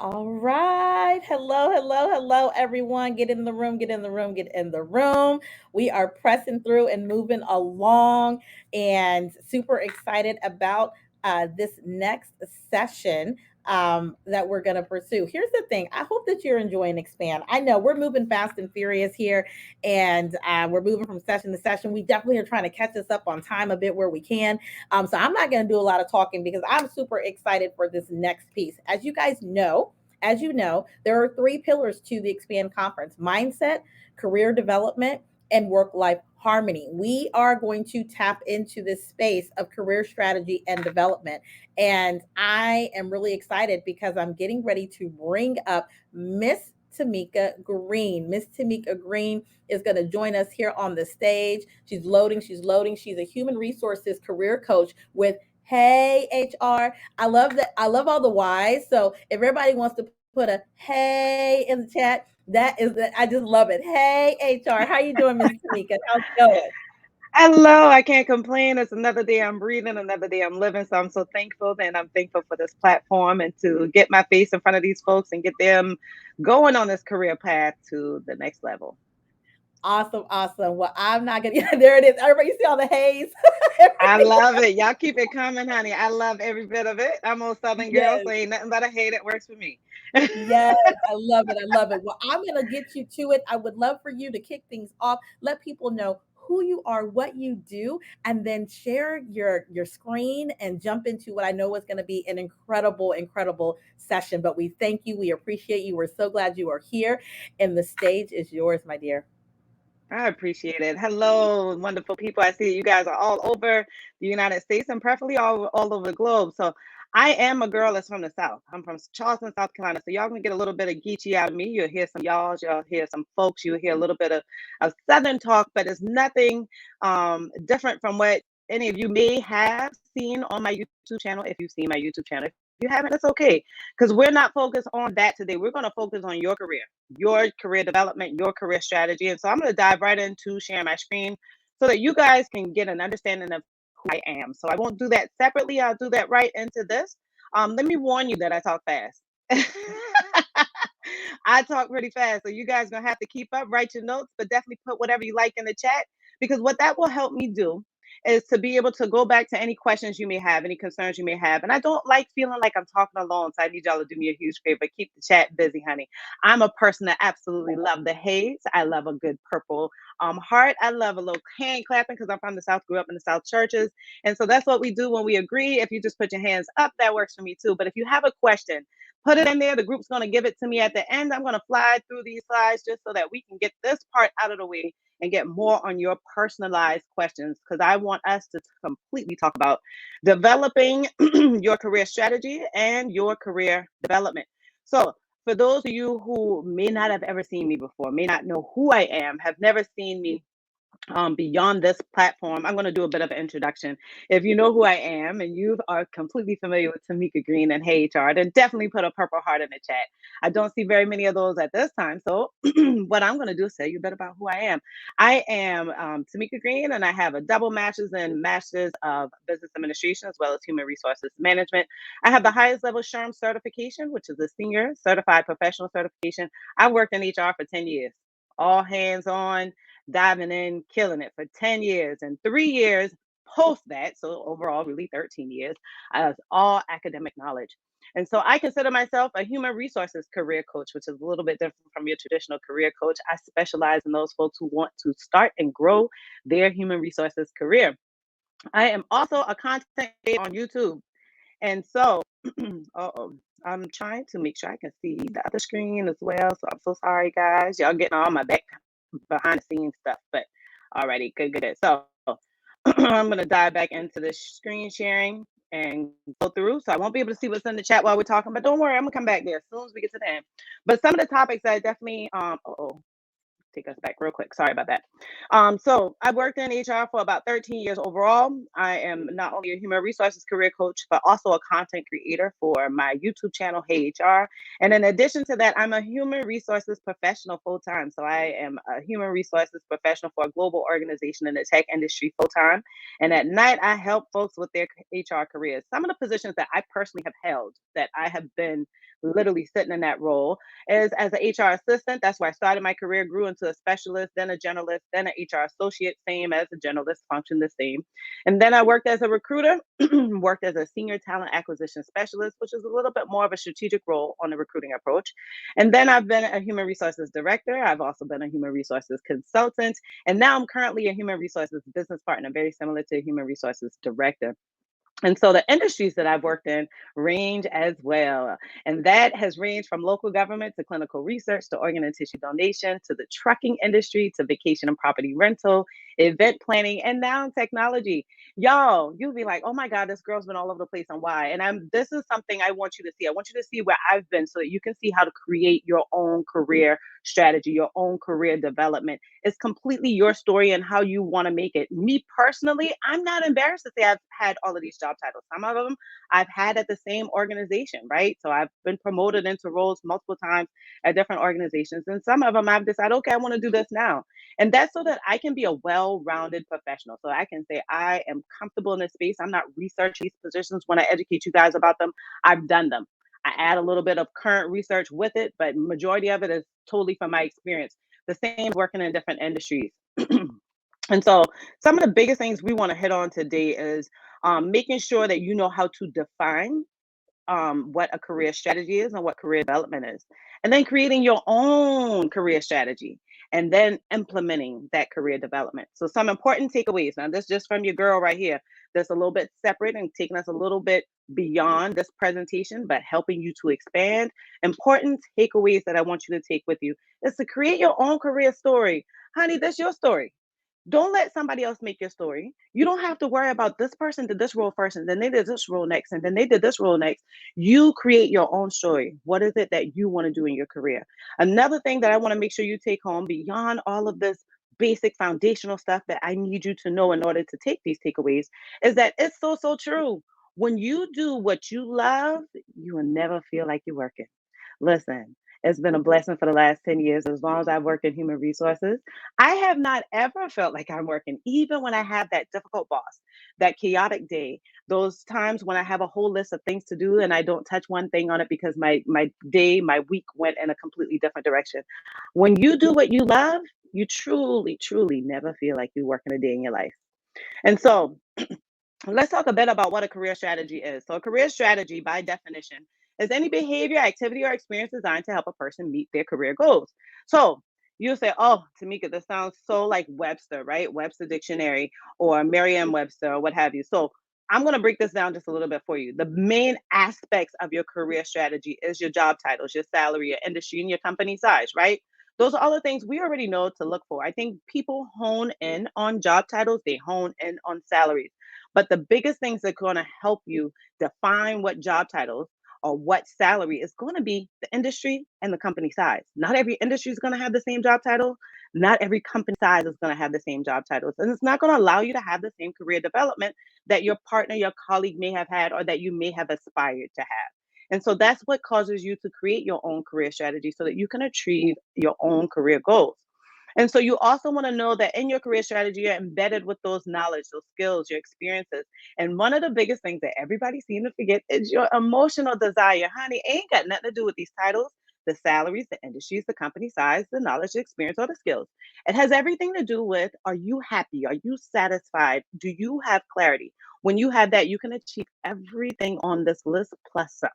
All right. Hello, hello, hello, everyone. Get in the room, get in the room, get in the room. We are pressing through and moving along and super excited about this next session that we're going to pursue. Here's the thing. I hope that you're enjoying Expand. I know we're moving fast and furious here, and we're moving from session to session. We definitely are trying to catch us up on time a bit where we can. So I'm not going to do a lot of talking because I'm super excited for this next piece. As you know, there are three pillars to the Expand Conference: mindset, career development, and work life harmony. We are going to tap into this space of career strategy and development. And I am really excited because I'm getting ready to bring up Miss Timeka Green. Miss Timeka Green is going to join us here on the stage. She's loading, she's loading. She's a human resources career coach with Hey HR. I love that. I love all the whys. So if everybody wants to put a hey in the chat, that is that. I just love it. Hey HR, how you doing, Miss Tamika? How's it going? Hello, I can't complain. It's another day I'm breathing, another day I'm living. So I'm so thankful, and I'm thankful for this platform and to get my face in front of these folks and get them going on this career path to the next level. Awesome, awesome. Well, I'm not gonna. Yeah, there it is. Everybody see all the haze. I Everybody. love it. Y'all keep it coming, honey. I love every bit of it. I'm a Southern girl, Yes. so ain't nothing but a hey that works for me. Yes, I love it. I love it. Well, I'm going to get you to it. I would love for you to kick things off, let people know who you are, what you do, and then share your screen and jump into what I know is going to be an incredible, incredible session. But we thank you. We appreciate you. We're so glad you are here. And the stage is yours, my dear. I appreciate it. Hello, wonderful people. I see you guys are all over the United States and preferably all over the globe. So I am a girl that's from the South. I'm from Charleston, South Carolina. So y'all gonna get a little bit of Geechee out of me. You'll hear some y'all hear some folks, you'll hear a little bit of Southern talk, but it's nothing different from what any of you may have seen on my YouTube channel. If you've seen my YouTube channel. If you haven't, it's okay. Because we're not focused on that today. We're going to focus on your career development, your career strategy. And so I'm going to dive right into sharing my screen so that you guys can get an understanding of who I am. So I won't do that separately. I'll do that right into this. Let me warn you that I talk fast. I talk pretty fast. So you guys gonna have to keep up, write your notes, but definitely put whatever you like in the chat because what that will help me do is to be able to go back to any questions you may have, any concerns you may have. And I don't like feeling like I'm talking alone. So I need y'all to do me a huge favor. Keep the chat busy, honey. I'm a person that absolutely love the haze. I love a good purple heart. I love a little hand clapping because I'm from the South, grew up in the South churches. And so that's what we do when we agree. If you just put your hands up, that works for me too. But if you have a question, put it in there. The group's going to give it to me at the end. I'm going to fly through these slides just so that we can get this part out of the way and get more on your personalized questions because I want us to completely talk about developing your career strategy and your career development. So, for those of you who may not have ever seen me before, may not know who I am, have never seen me beyond this platform, I'm going to do a bit of an introduction. If you know who I am and you are completely familiar with Tameka Green and Hey HR, then definitely put a purple heart in the chat. I don't see very many of those at this time. So, what I'm going to do is tell you a bit about who I am. I am Tameka Green, and I have a double master's and master's of business administration as well as human resources management. I have the highest level SHRM certification, which is a senior certified professional certification. I worked in HR for 10 years, all hands on diving in, killing it for 10 years and 3 years post that. So overall, really 13 years as all academic knowledge. And so I consider myself a human resources career coach, which is a little bit different from your traditional career coach. I specialize in those folks who want to start and grow their human resources career. I am also a content creator on YouTube. And so, I'm trying to make sure I can see the other screen as well. So I'm so sorry, guys. Y'all getting all my behind the scenes stuff. But alrighty, good, good. So I'm gonna dive back into the screen sharing and go through. So I won't be able to see what's in the chat while we're talking, but don't worry, I'm gonna come back there as soon as we get to the end. But some of the topics that I definitely take us back real quick. Sorry about that. So I worked in HR for about 13 years overall. I am not only a human resources career coach, but also a content creator for my YouTube channel, Hey HR. And in addition to that, I'm a human resources professional full time. So I am a human resources professional for a global organization in the tech industry full time. And at night, I help folks with their HR careers. Some of the positions that I personally have held, that I have been literally sitting in that role, is as an HR assistant. That's where I started my career, grew into a specialist, then a generalist, then an HR associate, same as a generalist, function the same. And then I worked as a recruiter, worked as a senior talent acquisition specialist, which is a little bit more of a strategic role on the recruiting approach. And then I've been a human resources director. I've also been a human resources consultant. And now I'm currently a human resources business partner, very similar to a human resources director. And so the industries that I've worked in range as well. And that has ranged from local government to clinical research to organ and tissue donation to the trucking industry to vacation and property rental, event planning, and now technology. Y'all, you'll be like, oh my God, this girl's been all over the place and why. And this is something I want you to see. I want you to see where I've been so that you can see how to create your own career strategy, your own career development. It's completely your story and how you want to make it. Me personally, I'm not embarrassed to say I've had all of these job titles. Some of them I've had at the same organization, right? So I've been promoted into roles multiple times at different organizations. And some of them I've decided, okay, I want to do this now. And that's so that I can be a well rounded professional. So I can say I am comfortable in this space. I'm not researching these positions when I educate you guys about them. I've done them. I add a little bit of current research with it, but majority of it is totally from my experience. The same working in different industries. And so some of the biggest things we want to hit on today is making sure that you know how to define what a career strategy is and what career development is. And then creating your own career strategy and then implementing that career development. So, some important takeaways. Now, this just from your girl right here. That's a little bit separate and taking us a little bit beyond this presentation, but helping you to expand. Important takeaways that I want you to take with you is to create your own career story. Honey, that's your story. Don't let somebody else make your story. You don't have to worry about this person did this role first, and then they did this role next, and then they did this role next. You create your own story. What is it that you want to do in your career? Another thing that I want to make sure you take home beyond all of this basic foundational stuff that I need you to know in order to take these takeaways is that it's so, so true. When you do what you love, you will never feel like you're working. Listen, it's been a blessing for the last 10 years. As long as I've worked in human resources, I have not ever felt like I'm working, even when I have that difficult boss, that chaotic day, those times when I have a whole list of things to do and I don't touch one thing on it because my day, my week went in a completely different direction. When you do what you love, you truly, truly never feel like you're working a day in your life. And so let's talk a bit about what a career strategy is. So, a career strategy, by definition, is any behavior, activity, or experience designed to help a person meet their career goals. So, you'll say, oh, Tamika, this sounds so like Webster, right? Webster Dictionary or Merriam Webster or what have you. So, I'm going to break this down just a little bit for you. The main aspects of your career strategy is your job titles, your salary, your industry, and your company size, right? Those are all the things we already know to look for. I think people hone in on job titles, they hone in on salaries. But the biggest things that are going to help you define what job titles or what salary is going to be the industry and the company size. Not every industry is going to have the same job title. Not every company size is going to have the same job titles. And it's not going to allow you to have the same career development that your partner, your colleague may have had or that you may have aspired to have. And so that's what causes you to create your own career strategy so that you can achieve your own career goals. And so you also want to know that in your career strategy, you're embedded with those knowledge, those skills, your experiences. And one of the biggest things that everybody seems to forget is your emotional desire. Honey, ain't got nothing to do with these titles, the salaries, the industries, the company size, the knowledge, the experience, or the skills. It has everything to do with, are you happy? Are you satisfied? Do you have clarity? When you have that, you can achieve everything on this list plus some.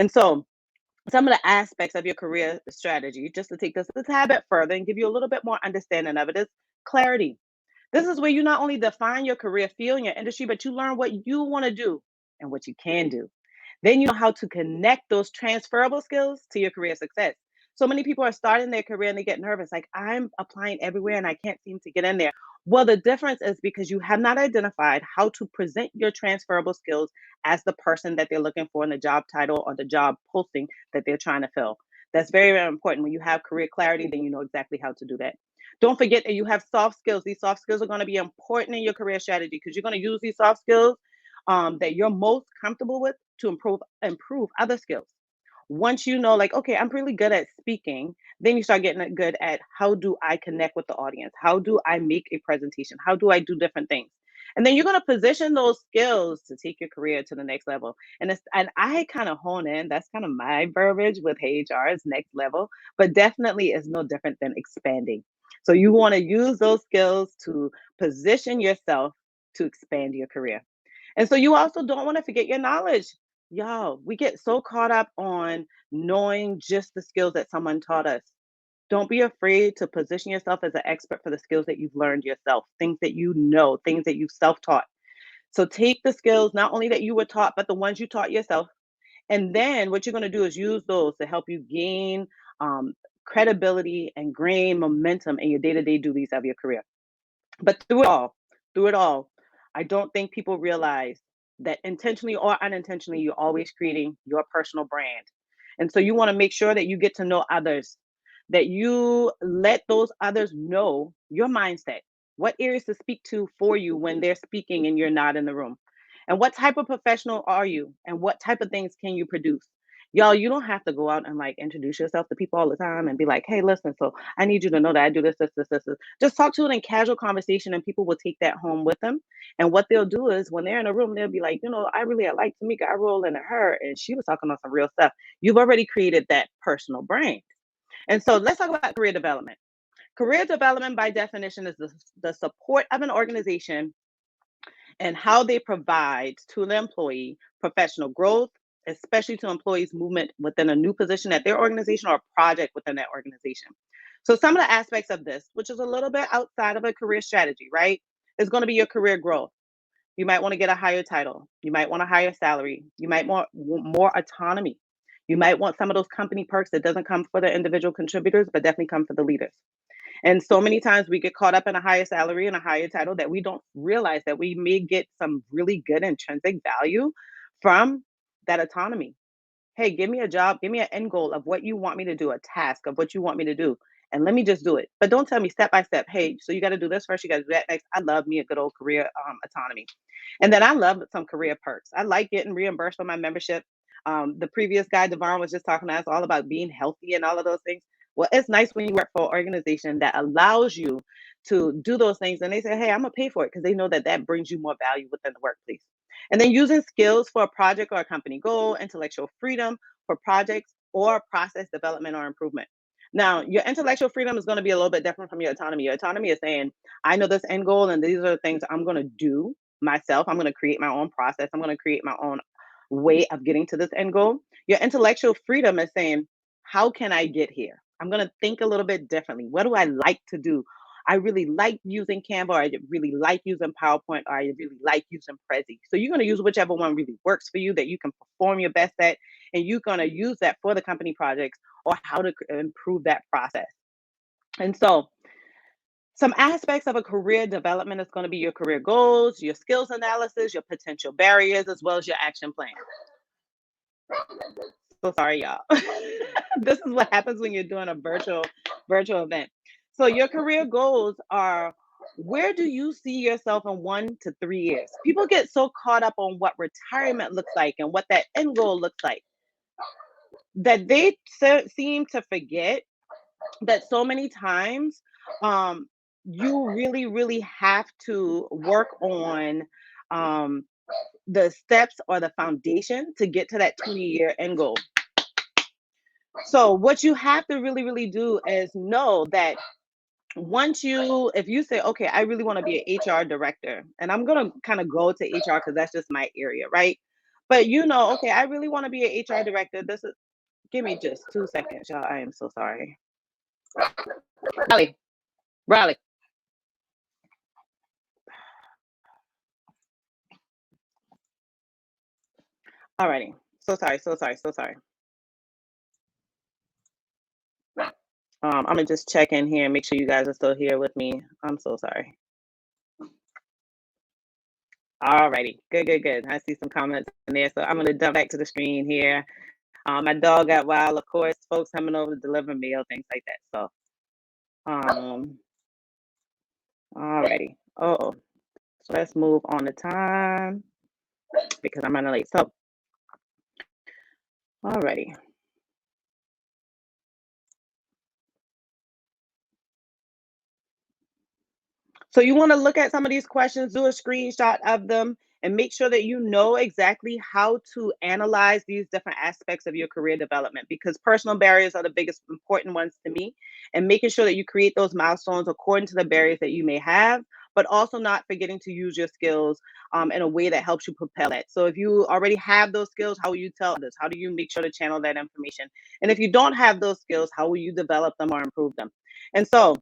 And so some of the aspects of your career strategy, just to take this a tad bit further and give you a little bit more understanding of it, is clarity. This is where you not only define your career field and your industry, but you learn what you want to do and what you can do. Then you know how to connect those transferable skills to your career success. So many people are starting their career and they get nervous, like, I'm applying everywhere and I can't seem to get in there. Well, the difference is because you have not identified how to present your transferable skills as the person that they're looking for in the job title or the job posting that they're trying to fill. That's very, very important. When you have career clarity, then you know exactly how to do that. Don't forget that you have soft skills. These soft skills are going to be important in your career strategy because you're going to use these soft skills that you're most comfortable with to improve other skills. Once you know, like, okay, I'm really good at speaking, then you start getting good at how do I connect with the audience? How do I make a presentation? How do I do different things? And then you're going to position those skills to take your career to the next level. And I kind of hone in. That's kind of my verbiage with Hey HR is next level, but definitely is no different than expanding. So you want to use those skills to position yourself to expand your career. And so you also don't want to forget your knowledge. Y'all, we get so caught up on knowing just the skills that someone taught us. Don't be afraid to position yourself as an expert for the skills that you've learned yourself, things that you know, things that you've self taught. So take the skills, not only that you were taught, but the ones you taught yourself. And then what you're going to do is use those to help you gain credibility and gain momentum in your day to day duties of your career. But through it all, I don't think people realize that intentionally or unintentionally, you're always creating your personal brand. And so you want to make sure that you get to know others, that you let those others know your mindset, what areas to speak to for you when they're speaking and you're not in the room. And what type of professional are you? And what type of things can you produce? Y'all, you don't have to go out and like introduce yourself to people all the time and be like, hey, listen, so I need you to know that I do this. Just talk to it in casual conversation and people will take that home with them. And what they'll do is when they're in a room, they'll be like, I like Tamika. I roll into her and she was talking about some real stuff. You've already created that personal brand. And so let's talk about career development. Career development, by definition, is the support of an organization and how they provide to the employee professional growth, especially to employees' movement within a new position at their organization or a project within that organization. So, some of the aspects of this, which is a little bit outside of a career strategy, right, is going to be your career growth. You might want to get a higher title. You might want a higher salary. You might want more autonomy. You might want some of those company perks that doesn't come for the individual contributors, but definitely come for the leaders. And so many times we get caught up in a higher salary and a higher title that we don't realize that we may get some really good intrinsic value from that autonomy. Hey, give me a job, give me an end goal of what you want me to do, a task of what you want me to do, and let me just do it. But don't tell me step by step. Hey, so you got to do this first, you got to do that next. I love me a good old career autonomy, and then I love some career perks. I like getting reimbursed for my membership. The previous guy, Devon, was just talking to us all about being healthy and all of those things. Well, it's nice when you work for an organization that allows you to do those things, and they say, "Hey, I'm gonna pay for it," because they know that that brings you more value within the workplace. And then using skills for a project or a company goal, intellectual freedom for projects or process development or improvement. Now, your intellectual freedom is going to be a little bit different from your autonomy. Your autonomy is saying, I know this end goal, and these are the things I'm going to do myself. I'm going to create my own process. I'm going to create my own way of getting to this end goal. Your intellectual freedom is saying, how can I get here? I'm going to think a little bit differently. What do I like to do? I really like using Canva, or I really like using PowerPoint, or I really like using Prezi. So you're going to use whichever one really works for you that you can perform your best at, and you're going to use that for the company projects or how to improve that process. And so some aspects of a career development is going to be your career goals, your skills analysis, your potential barriers, as well as your action plan. So sorry, y'all. This is what happens when you're doing a virtual event. So your career goals are, where do you see yourself in 1 to 3 years? People get so caught up on what retirement looks like and what that end goal looks like that they seem to forget that so many times um, you really, really have to work on um, the steps or the foundation to get to that 20-year end goal. So what you have to really, really do is know that if you say, okay, I really want to be an HR director, and I'm going to kind of go to HR because that's just my area, right? But okay, I really want to be an HR director. Give me just 2 seconds, y'all. I am so sorry. Riley. Alrighty. So sorry. I'm gonna just check in here and make sure you guys are still here with me. I'm so sorry. Alrighty, good. I see some comments in there, so I'm gonna jump back to the screen here. My dog got wild, of course. Folks coming over to deliver mail, things like that. So, Alrighty. Oh, so let's move on to time because I'm running late. So, alrighty. So you want to look at some of these questions, do a screenshot of them, and make sure that you know exactly how to analyze these different aspects of your career development because personal barriers are the biggest important ones to me. And making sure that you create those milestones according to the barriers that you may have, but also not forgetting to use your skills in a way that helps you propel it. So if you already have those skills, how will you tell others? How do you make sure to channel that information? And if you don't have those skills, how will you develop them or improve them? And so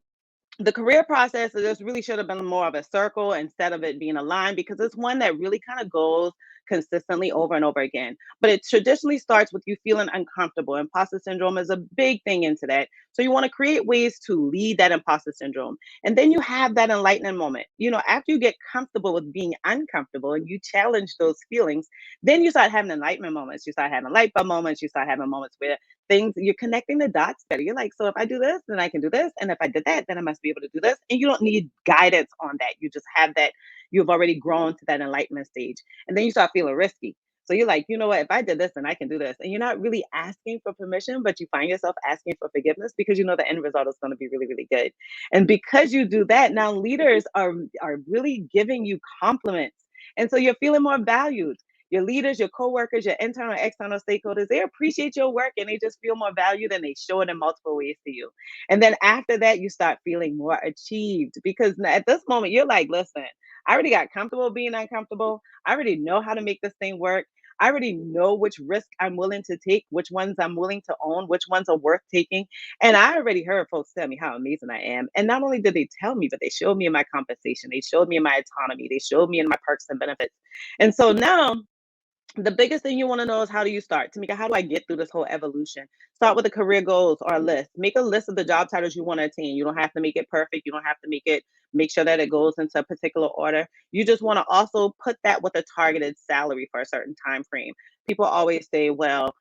the career process, this really should have been more of a circle instead of it being a line because it's one that really kind of goes consistently over and over again. But it traditionally starts with you feeling uncomfortable. Imposter syndrome is a big thing into that. So you want to create ways to lead that imposter syndrome. And then you have that enlightening moment. After you get comfortable with being uncomfortable and you challenge those feelings, then you start having enlightenment moments. You start having light bulb moments. You start having moments where things you're connecting the dots better. You're like, so if I do this, then I can do this. And if I did that, then I must be able to do this. And you don't need guidance on that. You just have that, you've already grown to that enlightenment stage. And then you start feeling risky. So you're like, you know what, if I did this, then I can do this. And you're not really asking for permission, but you find yourself asking for forgiveness because you know the end result is going to be really, really good. And because you do that, now leaders are really giving you compliments. And so you're feeling more valued. Your leaders, your coworkers, your internal and external stakeholders, they appreciate your work and they just feel more valued and they show it in multiple ways to you. And then after that, you start feeling more achieved because at this moment, you're like, listen, I already got comfortable being uncomfortable. I already know how to make this thing work. I already know which risk I'm willing to take, which ones I'm willing to own, which ones are worth taking. And I already heard folks tell me how amazing I am. And not only did they tell me, but they showed me in my compensation, they showed me in my autonomy, they showed me in my perks and benefits. And so now the biggest thing you want to know is how do you start? Tamika, how do I get through this whole evolution? Start with the career goals or a list. Make a list of the job titles you want to attain. You don't have to make it perfect. You don't have to make sure that it goes into a particular order. You just want to also put that with a targeted salary for a certain time frame. People always say, well,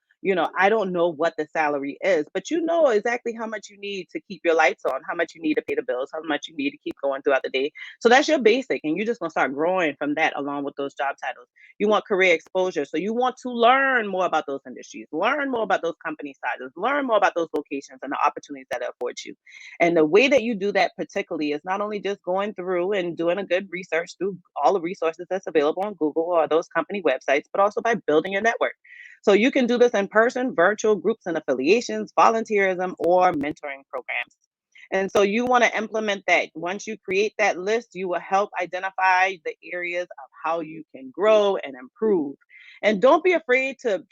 I don't know what the salary is, but you know exactly how much you need to keep your lights on, how much you need to pay the bills, how much you need to keep going throughout the day. So that's your basic, and you're just gonna start growing from that along with those job titles. You want career exposure. So you want to learn more about those industries, learn more about those company sizes, learn more about those locations and the opportunities that it affords you. And the way that you do that particularly is not only just going through and doing a good research through all the resources that's available on Google or those company websites, but also by building your network. So you can do this in person, virtual groups and affiliations, volunteerism, or mentoring programs. And so you want to implement that. Once you create that list, you will help identify the areas of how you can grow and improve. And don't be afraid to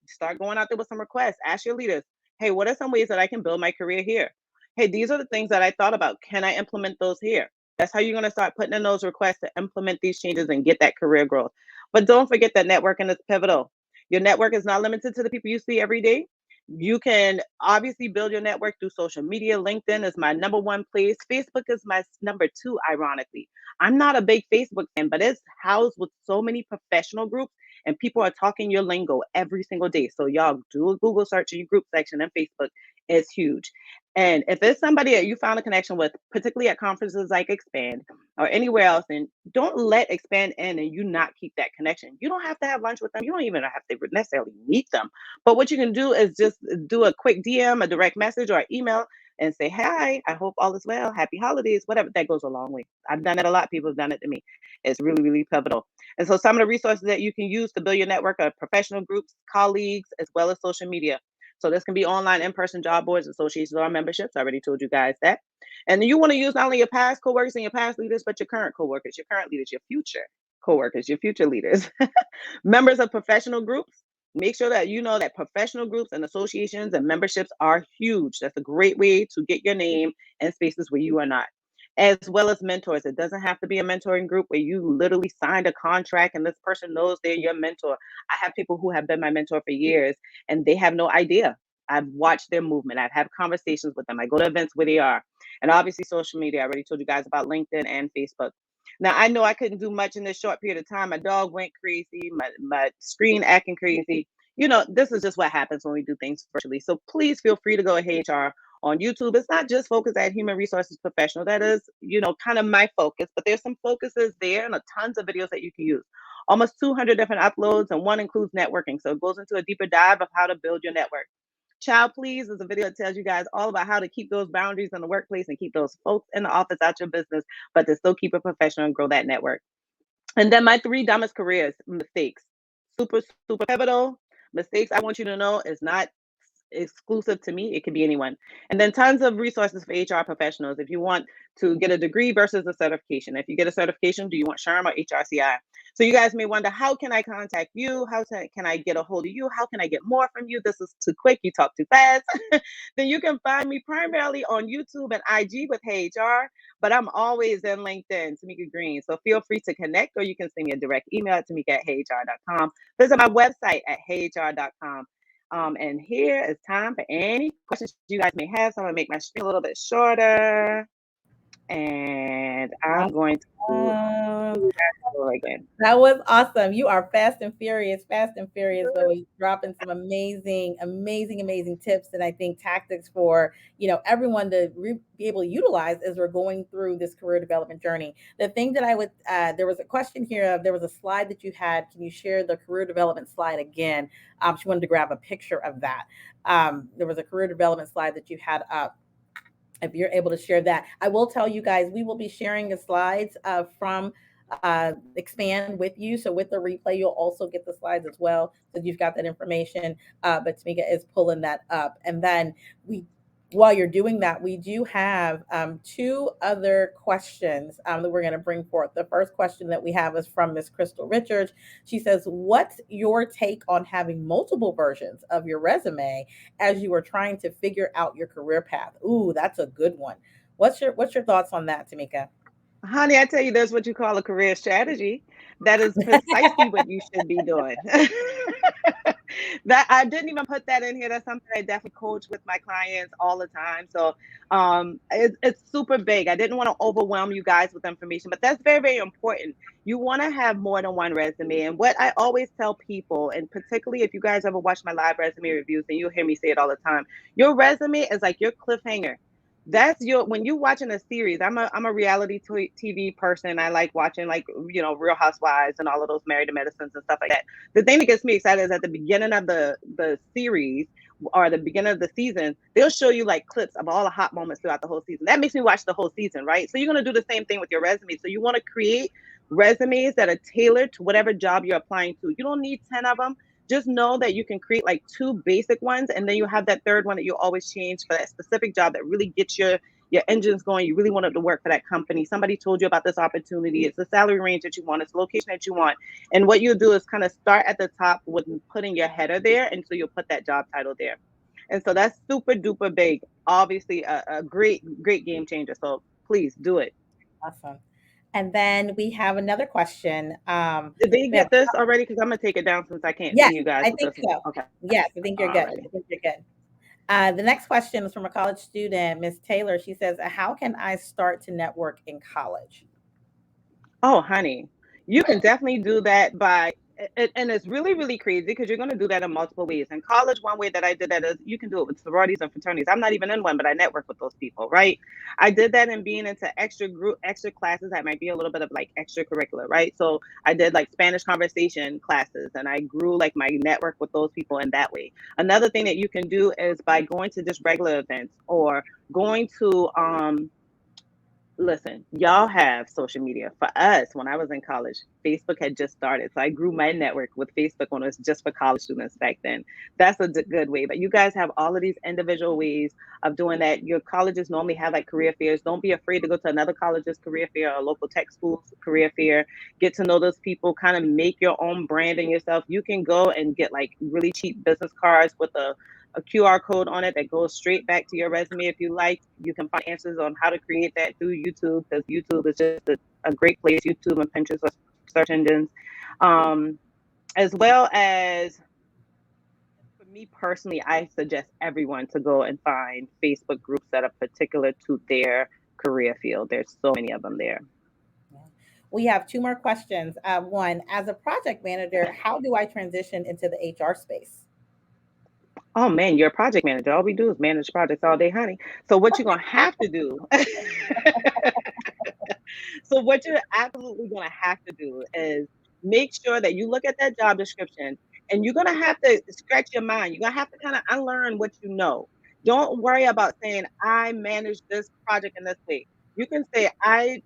start going out there with some requests. Ask your leaders, hey, what are some ways that I can build my career here? Hey, these are the things that I thought about. Can I implement those here? That's how you're going to start putting in those requests to implement these changes and get that career growth. But don't forget that networking is pivotal. Your network is not limited to the people you see every day. You can obviously build your network through social media. LinkedIn is my number one place. Facebook is my number two, ironically. I'm not a big Facebook fan, but it's housed with so many professional groups and people are talking your lingo every single day. So y'all do a Google search in your group section and Facebook is huge. And if it's somebody that you found a connection with, particularly at conferences like Expand or anywhere else, and don't let Expand in and you not keep that connection. You don't have to have lunch with them. You don't even have to necessarily meet them, but what you can do is just do a quick DM, a direct message, or email and say, hi, I hope all is well. Happy holidays, whatever. That goes a long way. I've done it a lot. People have done it to me. It's really, really pivotal. And so some of the resources that you can use to build your network are professional groups, colleagues, as well as social media. So this can be online, in-person job boards, associations, or memberships. I already told you guys that. And you want to use not only your past coworkers and your past leaders, but your current coworkers, your current leaders, your future coworkers, your future leaders, members of professional groups. Make sure that you know that professional groups and associations and memberships are huge. That's a great way to get your name in spaces where you are not. As well as mentors. It doesn't have to be a mentoring group where you literally signed a contract and this person knows they're your mentor. I have people who have been my mentor for years and they have no idea. I've watched their movement. I've had conversations with them. I go to events where they are. And obviously, social media. I already told you guys about LinkedIn and Facebook. Now, I know I couldn't do much in this short period of time. My dog went crazy, my screen acting crazy. This is just what happens when we do things virtually. So please feel free to go to HR on YouTube. It's not just focused at human resources professional. That is, kind of my focus, but there's some focuses there and tons of videos that you can use. Almost 200 different uploads, and one includes networking. So it goes into a deeper dive of how to build your network. Child Please is a video that tells you guys all about how to keep those boundaries in the workplace and keep those folks in the office out your business, but to still keep it professional and grow that network. And then my three dumbest careers mistakes. Super, super pivotal. Mistakes I want you to know is not exclusive to me. It could be anyone. And then tons of resources for HR professionals. If you want to get a degree versus a certification. If you get a certification, do you want SHRM or HRCI? So you guys may wonder, how can I contact you? Can I get a hold of you? How can I get more from you? This is too quick. You talk too fast. Then you can find me primarily on YouTube and IG with Heyyy HR, but I'm always in LinkedIn, Timeka Green. So feel free to connect, or you can send me a direct email at Timeka@heyyhr.com. Visit my website at heyyhr.com. And here is time for any questions you guys may have. So I'm gonna make my screen a little bit shorter, and I'm going to Awesome. go again. That was awesome. You are fast and furious, but we dropping some amazing tips and I think tactics for everyone to be able to utilize as we're going through this career development journey. The thing that I would there was a question here. There was a slide that you had. Can you share the career development slide again? She wanted to grab a picture of that. There was a career development slide that you had up, if you're able to share that. I will tell you guys, we will be sharing the slides from Expand with you. So with the replay, you'll also get the slides as well. So you've got that information. But Tamika is pulling that up. And then we, while you're doing that, we do have two other questions that we're going to bring forth. The first question that we have is from Miss Crystal Richards. She says, what's your take on having multiple versions of your resume as you are trying to figure out your career path? Ooh, that's a good one. What's your thoughts on that, Tamika? Honey, I tell you, there's what you call a career strategy. That is precisely what you should be doing. That I didn't even put that in here. That's something I definitely coach with my clients all the time. So it's super big. I didn't want to overwhelm you guys with information, but that's very, very important. You want to have more than one resume. And what I always tell people, and particularly if you guys ever watch my live resume reviews, and you'll hear me say it all the time, your resume is like your cliffhanger. That's your when you watching a series. I'm a reality TV person. I like watching, like, Real Housewives and all of those Married to Medicines and stuff like that. The thing that gets me excited is at the beginning of the series, or the beginning of the season, they'll show you like clips of all the hot moments throughout the whole season. That makes me watch the whole season, right? So you're gonna do the same thing with your resume. So you want to create resumes that are tailored to whatever job you're applying to. You don't need 10 of them. Just know that you can create like two basic ones, and then you have that third one that you always change for that specific job that really gets your engines going. You really wanted to work for that company. Somebody told you about this opportunity. It's the salary range that you want. It's the location that you want. And what you'll do is kind of start at the top with putting your header there, and so you'll put that job title there. And so that's super duper big. Obviously, a great game changer. So please do it. Awesome. And then we have another question. Did they We have, get this already? Because I'm gonna take it down since I can't yes, see you guys I with think this one. so. Okay. Yes, I think you're good. I Alrighty. think you're good. The next question is from a college student, Miss Taylor. She says, how can I start to network in college? Oh, honey, you can definitely do that and it's really, really crazy because you're going to do that in multiple ways. In college, one way that I did that is you can do it with sororities and fraternities. I'm not even in one, but I network with those people, right? I did that in being into extra classes that might be a little bit of like extracurricular, right? So I did like Spanish conversation classes, and I grew like my network with those people in that way. Another thing that you can do is by going to just regular events, or going to listen, y'all have social media. For us, when I was in college, Facebook had just started. So I grew my network with Facebook when it was just for college students back then. That's a good way. But you guys have all of these individual ways of doing that. Your colleges normally have like career fairs. Don't be afraid to go to another college's career fair, or a local tech school's career fair. Get to know those people, kind of make your own brand in yourself. You can go and get like really cheap business cards with a QR code on it that goes straight back to your resume if you like. You can find answers on how to create that through YouTube, because YouTube is just a great place. YouTube and Pinterest are search engines. Um, as well as, for me personally, I suggest everyone to go and find Facebook groups that are particular to their career field. There's so many of them there. Yeah. We have two more questions. One, as a project manager, how do I transition into the HR space? Oh man, you're a project manager. All we do is manage projects all day, honey. So what you're gonna have to do So what you're absolutely gonna have to do is make sure that you look at that job description and you're gonna have to scratch your mind. You're gonna have to kind of unlearn what you know. Don't worry about saying I manage this project in this way. You can say I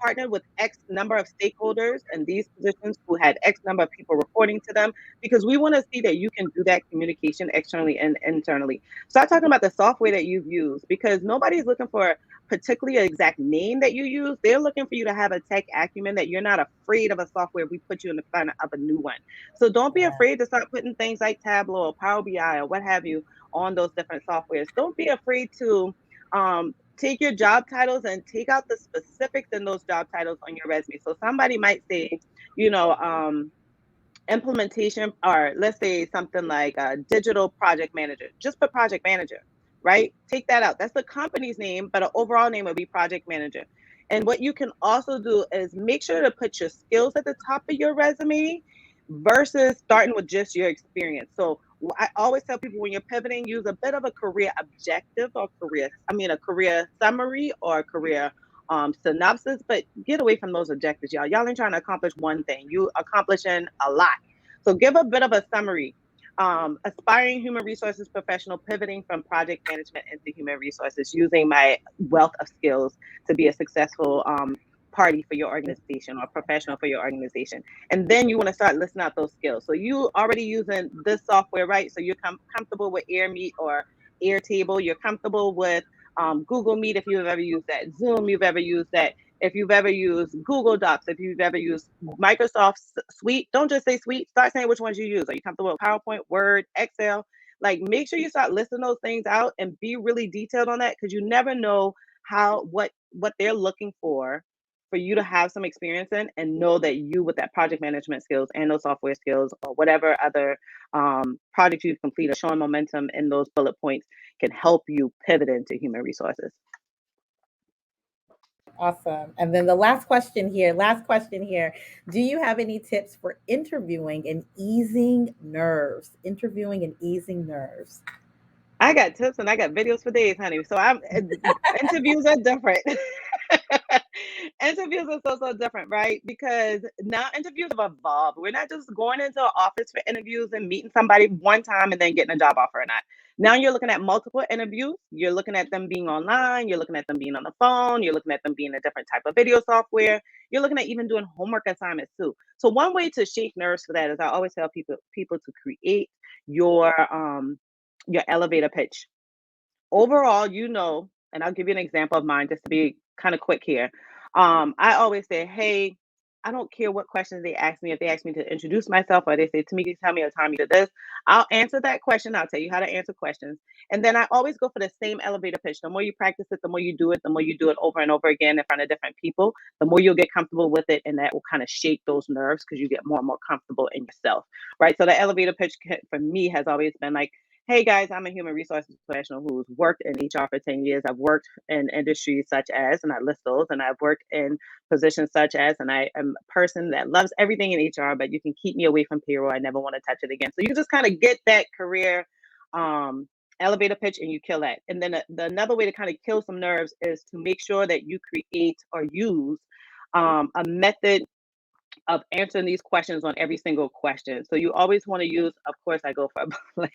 partnered with X number of stakeholders and these positions who had X number of people reporting to them because we want to see that you can do that communication externally and internally. Start talking about the software that you've used because nobody's looking for particularly an exact name that you use. They're looking for you to have a tech acumen that you're not afraid of a software we put you in the front of a new one. So don't be Yeah. afraid to start putting things like Tableau or Power BI or what have you on those different softwares. Don't be afraid to take your job titles and take out the specifics in those job titles on your resume. So somebody might say, you know, implementation, or let's say something like a digital project manager. Just put project manager, right? Take that out. That's the company's name, but an overall name would be project manager. And what you can also do is make sure to put your skills at the top of your resume versus starting with just your experience. So I always tell people when you're pivoting, use a bit of a career objective or a career summary or a career synopsis, but get away from those objectives, y'all. Y'all ain't trying to accomplish one thing. You accomplishing a lot. So give a bit of a summary. Aspiring human resources professional pivoting from project management into human resources using my wealth of skills to be a successful party for your organization or professional for your organization. And then you want to start listing out those skills. So you already using this software, right? So you're comfortable with AirMeet or Airtable. You're comfortable with Google Meet if you've ever used that, Zoom, you've ever used that, if you've ever used Google Docs, if you've ever used Microsoft Suite, don't just say Suite, start saying which ones you use. Are you comfortable with PowerPoint, Word, Excel? Like make sure you start listing those things out and be really detailed on that because you never know what they're looking for you to have some experience in and know that you with that project management skills and those software skills or whatever other project you've completed showing momentum in those bullet points can help you pivot into human resources. Awesome. And then the last question here. Do you have any tips for interviewing and easing nerves? Interviewing and easing nerves. I got tips and I got videos for days, honey. So interviews are different. Interviews are so different, right? Because now interviews have evolved. We're not just going into an office for interviews and meeting somebody one time and then getting a job offer or not. Now you're looking at multiple interviews. You're looking at them being online. You're looking at them being on the phone. You're looking at them being a different type of video software. You're looking at even doing homework assignments too. So one way to shake nerves for that is I always tell people to create your your elevator pitch. Overall, and I'll give you an example of mine just to be kind of quick here. I always say, hey, I don't care what questions they ask me. If they ask me to introduce myself or they say, Tamika, tell me or time me to this, I'll answer that question. I'll tell you how to answer questions. And then I always go for the same elevator pitch. The more you practice it, the more you do it, the more you do it over and over again in front of different people, the more you'll get comfortable with it. And that will kind of shake those nerves because you get more and more comfortable in yourself. Right. So the elevator pitch for me has always been like, hey guys, I'm a human resources professional who's worked in HR for 10 years. I've worked in industries such as, and I list those, and I've worked in positions such as, and I am a person that loves everything in HR, but you can keep me away from payroll. I never want to touch it again. So you just kind of get that career um, elevator pitch and you kill that. And then another way to kind of kill some nerves is to make sure that you create or use a method of answering these questions on every single question. So you always want to use, of course, I go for a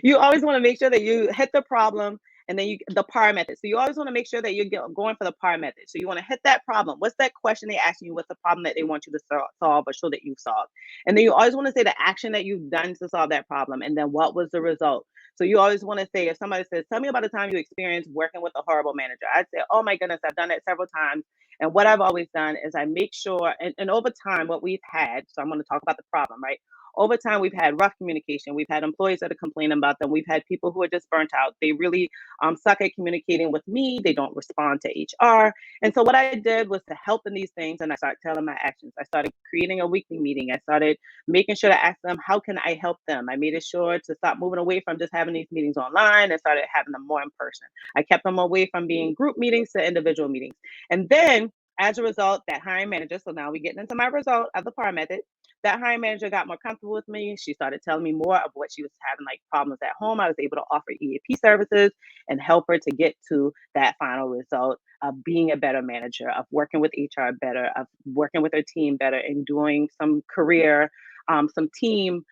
you always want to make sure that you hit the problem and then the PAR method. So you always want to make sure that you're going for the PAR method. So you want to hit that problem. What's that question they ask you? What's the problem that they want you to solve or show that you've solved? And then you always want to say the action that you've done to solve that problem. And then what was the result? So you always want to say, if somebody says, tell me about a time you experienced working with a horrible manager, I'd say, oh my goodness, I've done that several times. And what I've always done is I make sure, and over time, what we've had, so I'm going to talk about the problem, right? Over time, we've had rough communication. We've had employees that are complaining about them. We've had people who are just burnt out. They really suck at communicating with me. They don't respond to HR. And so what I did was to help in these things, and I started telling my actions. I started creating a weekly meeting. I started making sure to ask them, how can I help them? I made it sure to stop moving away from just having these meetings online and started having them more in person. I kept them away from being group meetings to individual meetings. And then As a result, that hiring manager, so now we're getting into my result of the PAR method. That hiring manager got more comfortable with me. She started telling me more of what she was having, like problems at home. I was able to offer EAP services and help her to get to that final result of being a better manager, of working with HR better, of working with her team better, and doing some career, some team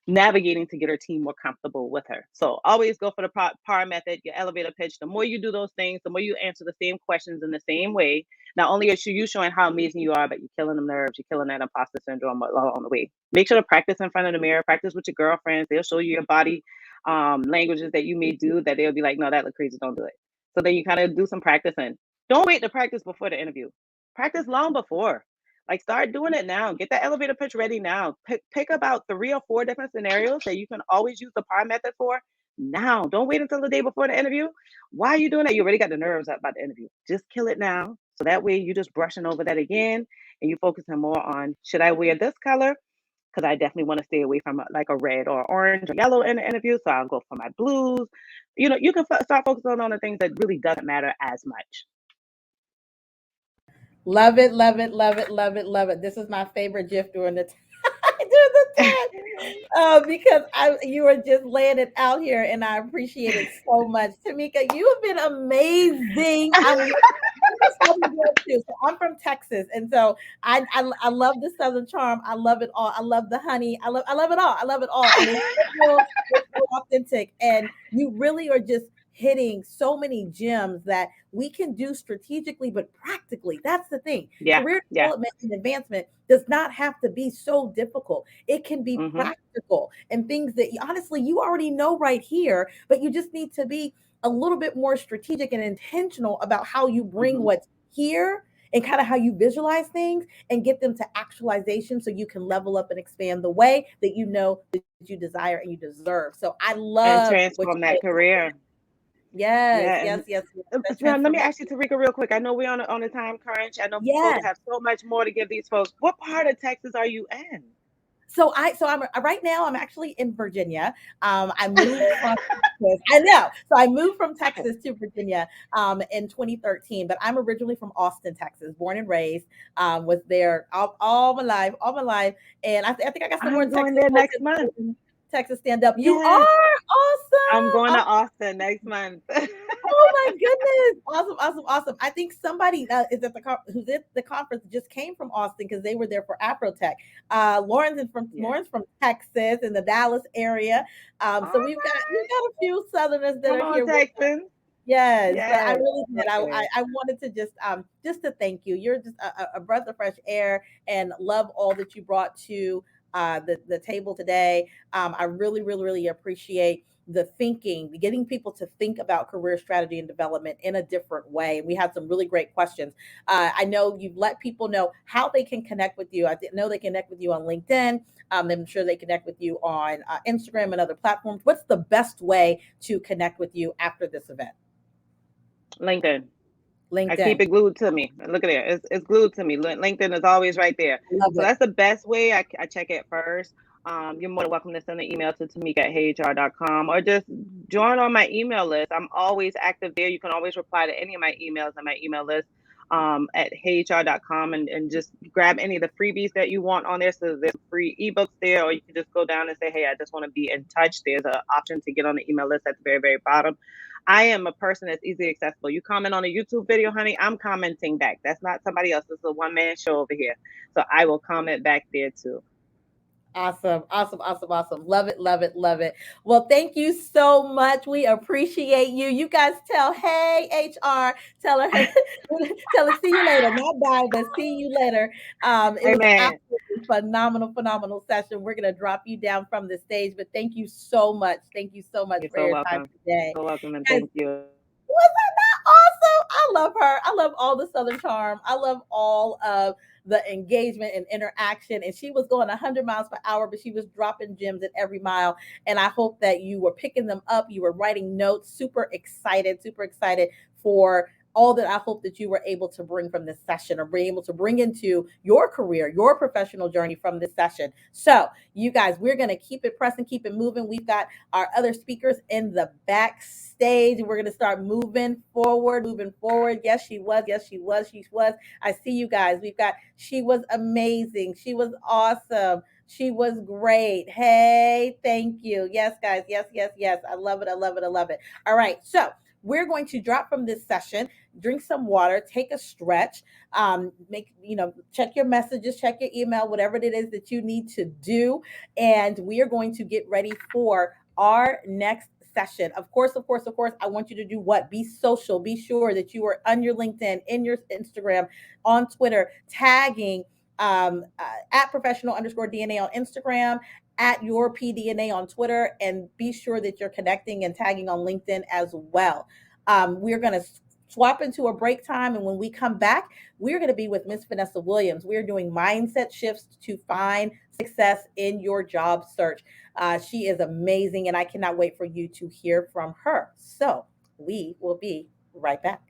navigating to get her team more comfortable with her. So always go for the PAR method, your elevator pitch. The more you do those things, the more you answer the same questions in the same way. Not only are you showing how amazing you are, but you're killing them nerves, you're killing that imposter syndrome along the way. Make sure to practice in front of the mirror, practice with your girlfriends. They'll show you your body languages that you may do that they'll be like, no, that look crazy, don't do it. So then you kind of do some practicing. Don't wait to practice before the interview. Practice long before. Like start doing it now. Get that elevator pitch ready now. Pick about 3 or 4 different scenarios that you can always use the PAR method for now. Don't wait until the day before the interview. Why are you doing that? You already got the nerves up about the interview. Just kill it now. So that way you're just brushing over that again and you're focusing more on should I wear this color? Because I definitely want to stay away from like a red or orange or yellow in the interview. So I'll go for my blues. You can start focusing on the things that really doesn't matter as much. Love it, love it, love it, love it, love it. This is my favorite GIF during the during the time. Because you are just laying it out here, and I appreciate it so much. Timeka, you have been amazing. I'm a Southern girl too. So I'm from Texas, and so I love the Southern charm. I love it all. I love the honey. I love it all. I love it all, and it's so real, it's so authentic, and you really are just hitting so many gems that we can do strategically but practically. That's the thing. Yeah, Career yeah. development and advancement does not have to be so difficult. It can be Hmm. practical and things that honestly you already know right here, but you just need to be a little bit more strategic and intentional about how you bring Hmm. what's here and kind of how you visualize things and get them to actualization so you can level up and expand the way that you know that you desire and you deserve. So I And love what transform you that did. career. Yes, Yeah, yes, and yes, yes. That now let me transformation. ask you, Tarika, real quick. I know we're on a time crunch. I know folks Yes. have so much more to give these folks. What part of Texas are you in? So I'm right now. I'm actually in Virginia. I moved from Texas. I know. So I moved from Texas to Virginia in 2013. But I'm originally from Austin, Texas, born and raised. Was there all my life, all my life. And I think I got some more I'm going Texas there folks next month. in Texas stand up. You Yes, are I'm awesome. going to Austin next month. Oh my goodness. Awesome, awesome, awesome. I think somebody is at who's at the conference just came from Austin because they were there for Afrotech. Yeah. Lauren's from Texas in the Dallas area. All So we've got a few Southerners that Come are on, here with us. Texans. Yes, but I Yes, really did. love it. I wanted to just to thank you. You're just a breath of fresh air, and love all that you brought to the table today. I really, really, really appreciate the thinking, getting people to think about career strategy and development in a different way. We had some really great questions. I know you've let people know how they can connect with you. I didn't know they connect with you on LinkedIn. I'm sure they connect with you on Instagram and other platforms. What's the best way to connect with you after this event? LinkedIn. I keep LinkedIn. it glued to me. Look at it. It's glued to me. LinkedIn is always right there. Love So it. that's the best way. I check it first. You're more than welcome to send an email to Tamika at heyyhr.com or just join on my email list. I'm always active there. You can always reply to any of my emails on my email list at heyyhr.com and just grab any of the freebies that you want on there. So there's free ebooks there, or you can just go down and say, hey, I just want to be in touch. There's an option to get on the email list at the very, very bottom. I am a person that's easily accessible. You comment on a YouTube video, honey, I'm commenting back. That's not somebody else. This is a one man show over here. So I will comment back there too. Awesome, awesome, awesome, awesome. Love it, love it, love it. Well, thank you so much. We appreciate you. You guys tell Hey HR, tell her, tell her, see you later. Not bye, but see you later. It was Amen. absolutely phenomenal, phenomenal session. We're gonna drop you down from the stage, but thank you so much. Thank you so much You're for so your time welcome. today. So welcome and Guys, thank you. was that not awesome? I love her. I love all the Southern charm. I love all of the engagement and interaction. And she was going 100 miles per hour, but she was dropping gems at every mile. And I hope that you were picking them up. You were writing notes. Super excited for all that I hope that you were able to bring from this session or be able to bring into your career, your professional journey from this session. So, you guys, we're going to keep it pressing, keep it moving. We've got our other speakers in the backstage. We're going to start moving forward, moving forward. Yes, she was. Yes, she was. She was. I see you guys. We've got, she was amazing. She was awesome. She was great. Hey, thank you. Yes, guys. Yes, yes, yes. I love it. I love it. I love it. All right. So, we're going to drop from this session, drink some water, take a stretch, make, check your messages, check your email, whatever it is that you need to do. And we are going to get ready for our next session. Of course, of course, of course, I want you to do what? Be social. Be sure that you are on your LinkedIn, in your Instagram, on Twitter, tagging at professional underscore DNA on Instagram, at your PDNA on Twitter, and be sure that you're connecting and tagging on LinkedIn as well. We're going to swap into a break time. And when we come back, we're going to be with Miss Vanessa Williams. We're doing mindset shifts to find success in your job search. She is amazing, and I cannot wait for you to hear from her. So we will be right back.